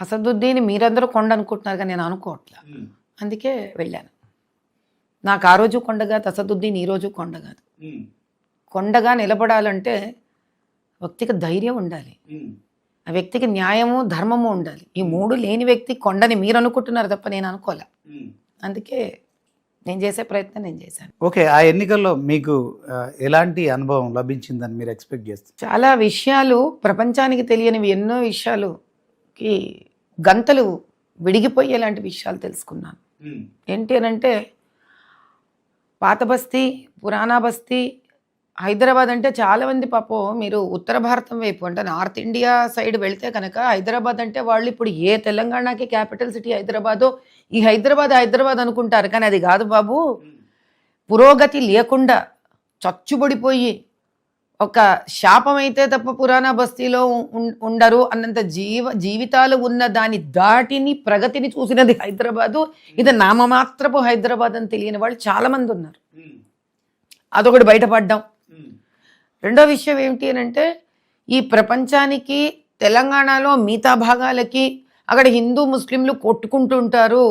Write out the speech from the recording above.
అసదుద్దీన్ మీరందరూ కొండ అనుకుంటున్నారు కానీ నేను అనుకోవట్లా. అందుకే వెళ్ళాను. నాకు ఆ రోజు కొండ కాదు, అసదుద్దీన్ ఈ రోజు కొండ కాదు. కొండగా నిలబడాలంటే వ్యక్తికి ధైర్యం ఉండాలి, ఆ వ్యక్తికి న్యాయము ధర్మము ఉండాలి. ఈ మూడు లేని వ్యక్తి కొండని మీరు అనుకుంటున్నారు తప్ప నేను అనుకోలే. అందుకే నేను చేసే ప్రయత్నం నేను చేశాను. ఓకే, ఆ ఎన్నికల్లో మీకు ఎలాంటి అనుభవం లభించిందని మీరు ఎక్స్పెక్ట్ చేస్తారు? చాలా విషయాలు, ప్రపంచానికి తెలియనివి ఎన్నో విషయాలుకి గంతలు విడిగిపోయేలాంటి విషయాలు తెలుసుకున్నాను. ఏంటి అని అంటే, పాత బస్తీ, పురాణా బస్తీ, హైదరాబాద్ అంటే చాలామంది పాపం మీరు ఉత్తర భారతం వైపు అంటే నార్త్ ఇండియా సైడ్ వెళ్తే కనుక హైదరాబాద్ అంటే వాళ్ళు ఇప్పుడు ఏ తెలంగాణకి క్యాపిటల్ సిటీ హైదరాబాదో, ఈ హైదరాబాద్ అనుకుంటారు. కానీ అది కాదు బాబు. పురోగతి లేకుండా చచ్చుబడిపోయి ఒక శాపం అయితే తప్ప పురాణా బస్తీలో ఉండరు అన్నంత జీవితాలు ఉన్న దాని దాటిని ప్రగతిని చూసినది హైదరాబాదు. ఇది నామమాత్రపు హైదరాబాద్ అని తెలియని వాళ్ళు చాలామంది ఉన్నారు. అదొకటి బయటపడ్డాం. రెండో విషయం ఏమిటి అని అంటే, ఈ ప్రపంచానికి తెలంగాణలో మిగతా భాగాలకి అక్కడ హిందూ ముస్లింలు కొట్టుకుంటుంటారు,